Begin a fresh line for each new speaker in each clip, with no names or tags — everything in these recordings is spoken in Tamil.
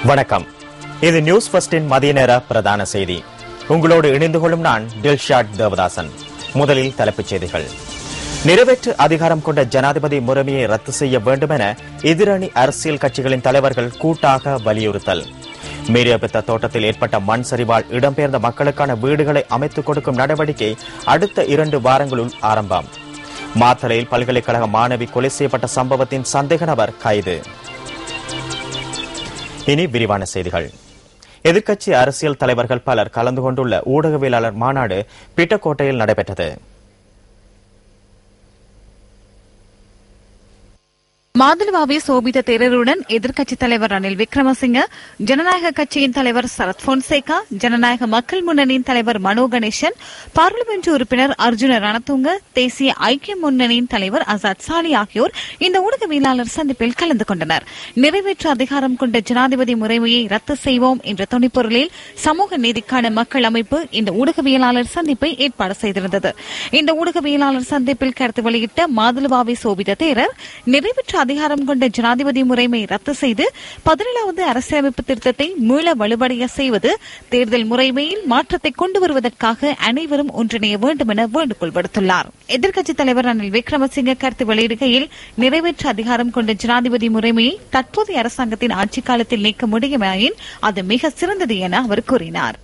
வணக்கம். இது நியூஸ் ஃபர்ஸ்டின் மதிய நேர பிரதான செய்தி. உங்களோடு இணைந்து கொள்ளும் நான் டில்ஷாட் தேவதாசன். முதலில் தலைப்புச் செய்திகள். நிறைவேற்று அதிகாரம் கொண்ட ஜனாதிபதி முறைமையை ரத்து செய்ய வேண்டும் என எதிரணி அரசியல் கட்சிகளின் தலைவர்கள் கூட்டாக வலியுறுத்தல். மீரியபெத்த தோட்டத்தில் ஏற்பட்ட மண் சரிவால் இடம்பெயர்ந்த மக்களுக்கான வீடுகளை அமைத்துக் கொடுக்கும் நடவடிக்கை அடுத்த 2 வாரங்களுள் ஆரம்பம். மாத்தளையில் பல்கலைக்கழக மாணவி கொலை செய்யப்பட்ட சம்பவத்தின் சந்தேக நபர் கைது. இனி விரிவான செய்திகள். எதிர்க்கட்சி அரசியல் தலைவர்கள் பலர் கலந்து கொண்டுள்ள ஊடகவியலாளர் மாநாடு பிட்டக்கோட்டையில் நடைபெற்றது.
மாதுலுவாவே சோபித தேரருடன் எதிர்க்கட்சித் தலைவர் ரணில் விக்ரமசிங்க, ஜனநாயக கட்சியின் தலைவர் சரத் பொன்சேகா, ஜனநாயக மக்கள் முன்னணியின் தலைவர் மனோ கணேசன், பாராளுமன்ற உறுப்பினர் அர்ஜுன ரணதுங்க, தேசிய ஐக்கிய முன்னணியின் தலைவர் அசாத் சாலி ஆகியோர் இந்த ஊடகவியலாளர் சந்திப்பில் கலந்து கொண்டனர். நிறைவேற்று அதிகாரம் கொண்ட ஜனாதிபதி முறைமையை ரத்து செய்வோம் என்ற துணிப்பொருளில் சமூக நீதிக்கான மக்கள் அமைப்பு இந்த ஊடகவியலாளர் சந்திப்பை ஏற்பாடு செய்திருந்தது. இந்த ஊடகவியலாளர் சந்திப்பில் கருத்து வெளியிட்ட மாதுலுவாவே சோபித தேரர், நிறைவேற்று அதிகாரம் கொண்ட ஜனாதிபதி முறைமை ரத்து செய்து 17வது அரசியலமைப்பு திருத்தத்தை மீள வலுவடைய செய்வது, தேர்தல் முறைமையில் மாற்றத்தை கொண்டு வருவதற்காக அனைவரும் ஒன்றிணைய வேண்டும் என வேண்டுகோள் விடுத்துள்ளார். எதிர்க்கட்சித் தலைவர் ரணில் விக்ரமசிங்க கருத்து வெளியிடுகையில், நிறைவேற்று அதிகாரம் கொண்ட ஜனாதிபதி முறைமையை தற்போதைய அரசாங்கத்தின் ஆட்சிக் காலத்தில் நீக்க முடியுமாயின் அது மிக சிறந்தது என அவர் கூறினார்.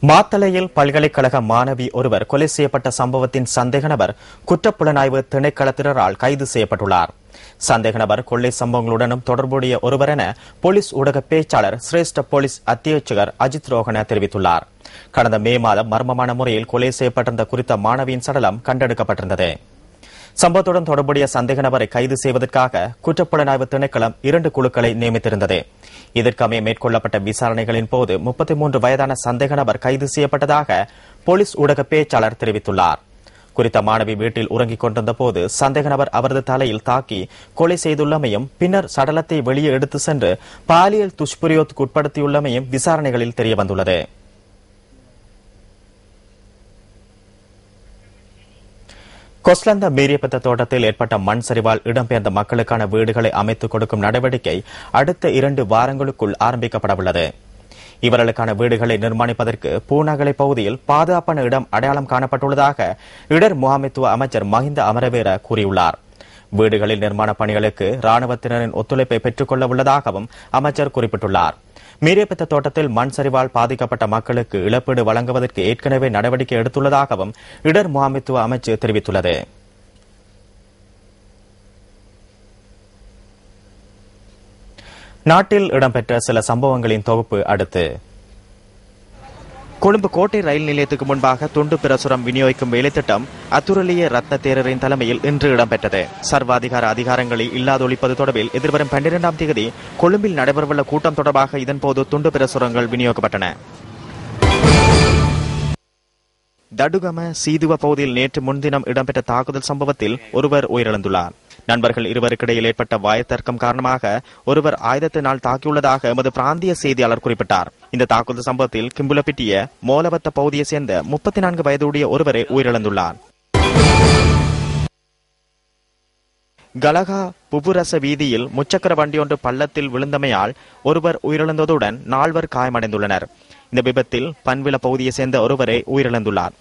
மாத்தளையில் பல்கலைக்கழக மாணவி ஒருவர் கொலை செய்யப்பட்ட சம்பவத்தின் சந்தேக நபர் குற்றப்புலனாய்வு திணைக்களத்தினரால் கைது செய்யப்பட்டுள்ளார். சந்தேக நபர் கொள்ளை சம்பவங்களுடனும் தொடர்புடைய ஒருவர் என போலீஸ் ஊடக பேச்சாளர் சிரேஷ்ட போலீஸ் அத்தியட்சகர் அஜித் ரோஹன தெரிவித்துள்ளார். கடந்த மே மாதம் மர்மமான முறையில் கொலை செய்யப்பட்டிருந்த குறித்த மாணவியின் சடலம் கண்டெடுக்கப்பட்டிருந்தது. சம்பவத்துடன் தொடர்புடைய சந்தேக நபரை கைது செய்வதற்காக குற்றப்புலனாய்வு திணைக்களம் 2 குழுக்களை நியமித்திருந்தது. இதற்கமைய மேற்கொள்ளப்பட்ட விசாரணைகளின் போது 33 வயதான சந்தேக நபர் கைது செய்யப்பட்டதாக போலீஸ் ஊடக பேச்சாளர் தெரிவித்துள்ளார். குறித்த மாணவி வீட்டில் உறங்கிக் கொண்டிருந்த போது சந்தேக நபர் அவரது தலையில் தாக்கி கொலை செய்துள்ளமையும், பின்னர் சடலத்தை வெளியே எடுத்து சென்று பாலியல் துஷ்பிரயோகத்துக்கு உட்படுத்தியுள்ளமையும் விசாரணைகளில் தெரியவந்துள்ளது. கொஸ்லந்த மீரியபெத்த தோட்டத்தில் ஏற்பட்ட மண் சரிவால் இடம்பெயர்ந்த மக்களுக்கான வீடுகளை அமைத்துக் கொடுக்கும் நடவடிக்கை அடுத்த 2 வாரங்களுக்குள் ஆரம்பிக்கப்படவுள்ளது. இவர்களுக்கான வீடுகளை நிர்மாணிப்பதற்கு பூநகலை பகுதியில் பாதுகாப்பான இடம் அடையாளம் காணப்பட்டுள்ளதாக இடர் முகாமைத்துவ அமைச்சர் மஹிந்த அமரவீர கூறியுள்ளார். வீடுகளில் நிர்மாண பணிகளுக்கு ராணுவத்தினரின் ஒத்துழைப்பை பெற்றுக் கொள்ள உள்ளதாகவும் அமைச்சர் குறிப்பிட்டுள்ளார். மீரியபெத்த தோட்டத்தில் மண் சரிவால் பாதிக்கப்பட்ட மக்களுக்கு இழப்பீடு வழங்குவதற்கு ஏற்கனவே நடவடிக்கை எடுத்துள்ளதாகவும் இடர் முகாமைத்துவ அமைச்சு தெரிவித்துள்ளது. நாட்டில் இடம்பெற்ற சில சம்பவங்களின் தொகுப்பு அடுத்து. கொழும்பு கோட்டை ரயில் நிலையத்துக்கு முன்பாக துண்டு பிரசுரம் விநியோகிக்கும் வேலைத்திட்டம் அத்துரலிய ரத்ன தேரரின் தலைமையில் இன்று இடம்பெற்றது. சர்வாதிகார அதிகாரங்களை இல்லாதொழிப்பது தொடர்பில் எதிர்வரும் 12ஆம் தேதி கொழும்பில் நடைபெறவுள்ள கூட்டம் தொடர்பாக இதன்போது துண்டு பிரசுரங்கள் விநியோகிக்கப்பட்டன. தடுகம சீதுவ பகுதியில் நேற்று முன்தினம் இடம்பெற்ற தாக்குதல் சம்பவத்தில் ஒருவர் உயிரிழந்துள்ளார். நண்பர்கள் இருவருக்கிடையில் ஏற்பட்ட வாயத்தர்க்கம் காரணமாக ஒருவர் ஆயுதத்தினால் தாக்கியுள்ளதாக எமது பிராந்திய செய்தியாளர் குறிப்பிட்டார். இந்த தாக்குதல் சம்பவத்தில் கிம்புலப்பிட்டிய மோலவத்த பகுதியை சேர்ந்த 34 வயதுடைய ஒருவரை உயிரிழந்துள்ளார். கலகா புபுரச வீதியில் முச்சக்கர வண்டியொன்று பள்ளத்தில் விழுந்தமையால் ஒருவர் உயிரிழந்ததுடன் 4 காயமடைந்துள்ளனர். இந்த விபத்தில் பன்வில பகுதியை சேர்ந்த ஒருவரை உயிரிழந்துள்ளார்.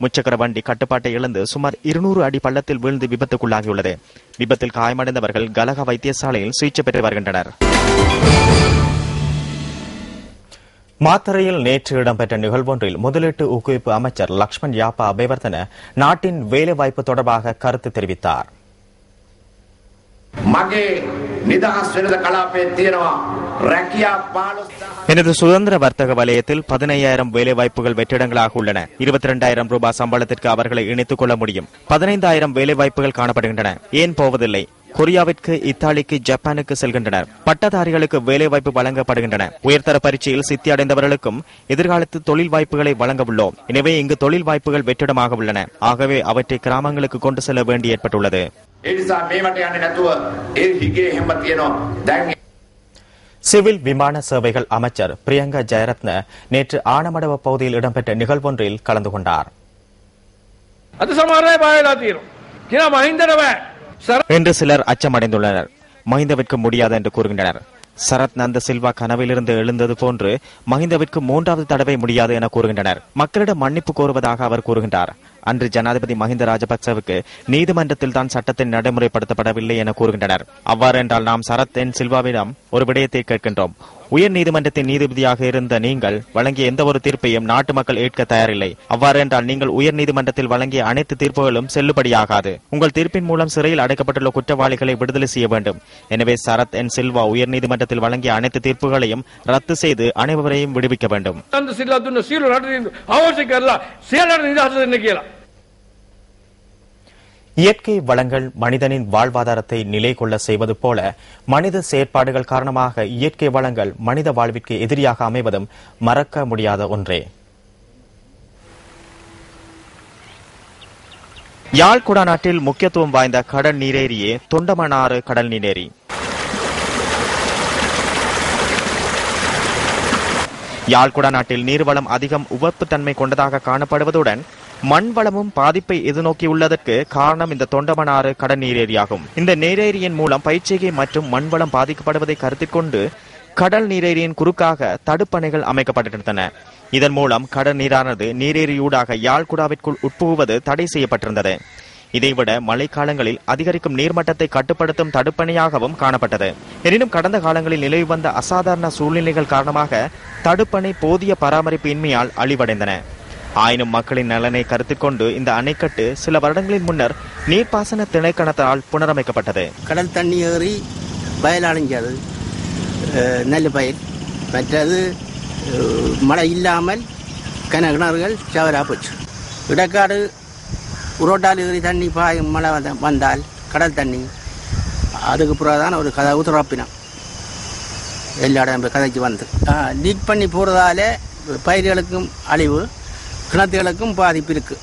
முச்சக்கர வண்டி கட்டுப்பாட்டை இழந்து சுமார் 200 அடி பள்ளத்தில் வீழ்ந்து விபத்துக்குள்ளாகியுள்ளது. விபத்தில் காயமடைந்தவர்கள் கலகா வைத்தியசாலையில் சிகிச்சை பெற்று வருகின்றனர். மாத்தறையில் நேற்று இடம்பெற்ற நிகழ்வொன்றில் முதலீட்டு ஊக்குவிப்பு அமைச்சர் லக்ஷ்மண் யாப்பா அபேவர்தன நாட்டின் வேலைவாய்ப்பு தொடர்பாக கருத்து தெரிவித்தார். எனது சுதந்திர வர்த்தக வலயத்தில் 15,000 வேலைவாய்ப்புகள் வெற்றிடங்களாக உள்ளன. 22,000 ரூபாய் சம்பளத்திற்கு அவர்களை இணைத்துக் கொள்ள முடியும். 15,000 வேலைவாய்ப்புகள் காணப்படுகின்றன. ஏன் போவதில்லை? கொரியாவிற்கு, இத்தாலிக்கு, ஜப்பானுக்கு செல்கின்றனர். பட்டதாரிகளுக்கு வேலைவாய்ப்பு வழங்கப்படுகின்றன. உயர்தர பரீட்சையில் சித்தி அடைந்தவர்களுக்கும் எதிர்காலத்தில் தொழில் வாய்ப்புகளை வழங்க உள்ளோம். எனவே இங்கு தொழில் வாய்ப்புகள் வெற்றிடமாக உள்ளன. ஆகவே அவற்றை கிராமங்களுக்கு கொண்டு செல்ல வேண்டி ஏற்பட்டுள்ளது. சிவில் விமான சேவைகள் அமைச்சர் பிரியங்கா ஜெயரத்ன நேற்று ஆனமடவ பகுதியில் இடம்பெற்ற நிகழ்வொன்றில் கலந்து கொண்டார். என்று சிலர் அச்சமடைந்துள்ளனர். மஹிந்தவிற்கு முடியாது என்று கூறுகின்றனர். சரத் நந்த சில்வா கனவிலிருந்து எழுந்தது போன்று மஹிந்தவிற்கு 3வது தடவை முடியாது என கூறுகின்றனர். மக்களிடம் மன்னிப்பு கோருவதாக அவர் கூறுகின்றார். அன்று ஜனாதிபதி மஹிந்த ராஜபக்சவுக்கு நீதிமன்றத்தில் தான் சட்டத்தை நடைமுறைப்படுத்தப்படவில்லை என கூறுகின்றனர். அவ்வாறு என்றால் நாம் சரத் என் சில்வாவிடம் ஒரு விடயத்தை கேட்கின்றோம். உயர் நீதிமன்றத்தின் நீதிபதியாக இருந்த நீங்கள் வழங்கிய எந்த ஒரு தீர்ப்பையும் நாட்டு மக்கள் ஏற்க தயாரில்லை. அவ்வாறு என்றால் நீங்கள் உயர் நீதிமன்றத்தில் வழங்கிய அனைத்து தீர்ப்புகளும் செல்லுபடியாகாது. உங்கள் தீர்ப்பின் மூலம் சிறையில் அடைக்கப்பட்டுள்ள குற்றவாளிகளை விடுதலை செய்ய வேண்டும். எனவே சரத் என் சில்வா உயர் நீதிமன்றத்தில் வழங்கிய அனைத்து தீர்ப்புகளையும் ரத்து செய்து அனைவரையும் விடுவிக்க வேண்டும். இயற்கை வளங்கள் மனிதனின் வாழ்வாதாரத்தை நிலை கொள்ள செய்வது போல மனித செயற்பாடுகள் காரணமாக இயற்கை வளங்கள் மனித வாழ்விற்கு எதிரியாக அமைவதும் மறக்க முடியாத ஒன்றே. யாழ் குடாநாட்டில் முக்கியத்துவம் வாய்ந்த கடல் நீரேரியே தொண்டமனாறு கடல் நீரேரி. யாழ் குடாநாட்டில் நீர்வளம் அதிகம் உவப்புத்தன்மை கொண்டதாக காணப்படுவதுடன் மண் வளமும் பாதிப்பை எதிர்நோக்கியுள்ளதற்கு காரணம் இந்த தொண்டமனாறு கடல் நீரேரியாகும். இந்த நீரேரியின் மூலம் பயிர்ச்செய்கை மற்றும் மண்வளம் பாதிக்கப்படுவதை கருத்தில் கொண்டு கடல் நீரேரியின் குறுக்காக தடுப்பணைகள் அமைக்கப்பட்டிருந்தன. இதன் மூலம் கடல் நீரானது நீரேரியூடாக யாழ்குடாவிற்குள் உட்புகுவது தடை செய்யப்பட்டிருந்தது. இதைவிட மழைக்காலங்களில் அதிகரிக்கும் நீர்மட்டத்தை கட்டுப்படுத்தும் தடுப்பணையாகவும் காணப்பட்டது. எனினும் கடந்த காலங்களில் நிலவி வந்த அசாதாரண சூழ்நிலைகள் காரணமாக தடுப்பணை போதிய பராமரிப்பு இன்மையால் அழிவடைந்தன. ஆயினும் மக்களின் நலனை கருத்தில் கொண்டு இந்த அணைக்கட்டு சில வருடங்களின் முன்னர் நீர்ப்பாசன திணைக்களத்தால் புனரமைக்கப்பட்டது.
கடல் தண்ணி ஏறி வயல் அடைஞ்சது, நெல் பயிர். மற்றது மழை இல்லாமல் கிணறுகள் சவரா போச்சு. இடக்காடு உரோட்டால் ஏறி தண்ணி பாயும் மழை வந்தால் கடல் தண்ணி அதுக்கு பிறகுதான் ஒரு கதை உத்தரப்பினம் எல்லா இடம் கதைக்கு வந்து லீக் பண்ணி போகிறதால பயிர்களுக்கும் அழிவு, கிணத்துகளுக்கும் பாதிப்பு இருக்கு.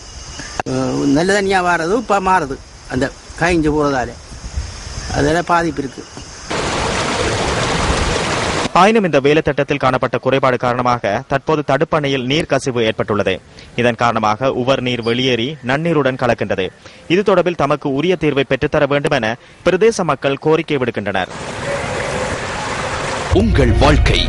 நல்ல தண்ணியாக வாரது இப்போ மாறுது, அந்த காய்ஞ்சு போகிறதால அதில் பாதிப்பு இருக்கு.
ஆயினும் இந்த வேலை திட்டத்தில் காணப்பட்ட குறைபாடு காரணமாக தற்போது தடுப்பணையில் நீர் கசிவு ஏற்பட்டுள்ளது. இதன் காரணமாக உவர் நீர் வெளியேறி நன்னீருடன் கலக்கின்றது. இது தொடர்பில் தமக்கு உரிய தீர்வை பெற்றுத்தர வேண்டும் என பிரதேச மக்கள் கோரிக்கை விடுக்கின்றனர்.
உங்கள் வாழ்க்கை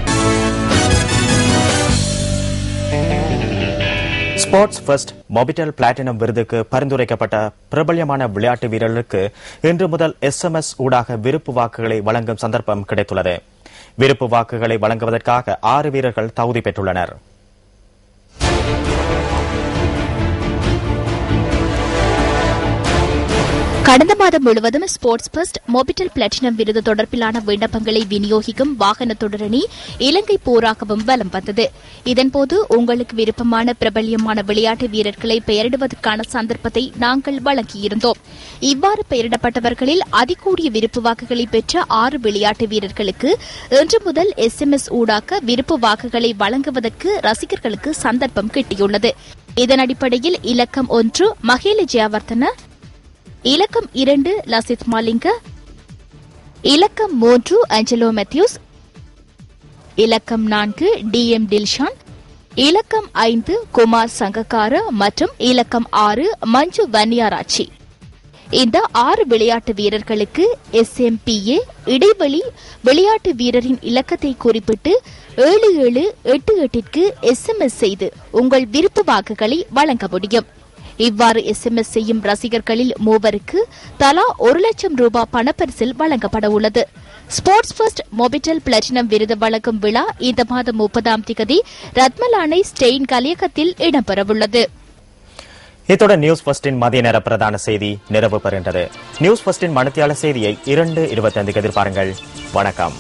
ஸ்போர்ட்ஸ் ஃபர்ஸ்ட் மொபிட்டல் பிளாட்டினம் விருதுக்கு பரிந்துரைக்கப்பட்ட பிரபல்யமான விளையாட்டு வீரர்களுக்கு இன்று முதல் SMS ஊடாக விருப்பு வாக்குகளை வழங்கும் சந்தர்ப்பம் கிடைத்துள்ளது. விருப்பு வாக்குகளை வழங்குவதற்காக 6 வீரர்கள் தகுதி பெற்றுள்ளனர்.
கடந்த மாதம் முழுவதும் ஸ்போர்ட்ஸ் ஃபர்ஸ்ட் மொபிட்டல் பிளாட்டினம் விருது தொடர்பிலான விண்ணப்பங்களை விநியோகிக்கும் வாகன தொடரணி இலங்கை போராகவும் வலம் வந்தது. இதன்போது உங்களுக்கு விருப்பமான பிரபல்யமான விளையாட்டு வீரர்களை பெயரிடுவதற்கான சந்தர்ப்பத்தை நாங்கள் வழங்கியிருந்தோம். இவ்வாறு பெயரிடப்பட்டவர்களில் அதிகூடிய விருப்பு வாக்குகளை பெற்ற 6 விளையாட்டு வீரர்களுக்கு இன்று முதல் SMS ஊடாக விருப்பு வாக்குகளை வழங்குவதற்கு ரசிகர்களுக்கு சந்தர்ப்பம் கிட்டியுள்ளது. இதன் அடிப்படையில் இலக்கம் 1 மஹேல ஜெயவர்தன, இலக்கம் 2 லசித் மாலிங்க, இலக்கம் 3 ஆஞ்சலோ மேத்யூஸ், இலக்கம் 4 DM டில்ஷான், இலக்கம் 5 குமார் சங்கக்கார மற்றும் இலக்கம் 6 மஞ்சு வன்னியாராச்சி. இந்த 6 விளையாட்டு வீரர்களுக்கு SMPA இடைவெளி விளையாட்டு வீரரின் இலக்கத்தை குறிப்பிட்டு 7788க்கு SMS செய்து உங்கள் விருப்ப வாக்குகளை வழங்க முடியும். இவ்வாறு SMS செய்யும் ரசிகர்களில் 3 தலா 1 லட்சம் ரூபாய் பணப்பரிசில் வழங்கப்பட உள்ளது. ஸ்போர்ட்ஸ் ஃபர்ஸ்ட் மொபிட்டல் பிளாட்டினம் விருது வழங்கும் விழா இந்த மாதம் 30ஆம் தேதி ரத்மலானை ஸ்டெயின் கலியகத்தில் இடம்பெறவுள்ளது.
இத்துடன் நியூஸ் ஃபர்ஸ்டின் மதிய நேர பிரதான செய்தி நிறைவு பெறுகின்றது. நியூஸ் ஃபர்ஸ்டின் மணித்தியால செய்தியை 2:25 எதிர்பாருங்கள். வணக்கம்.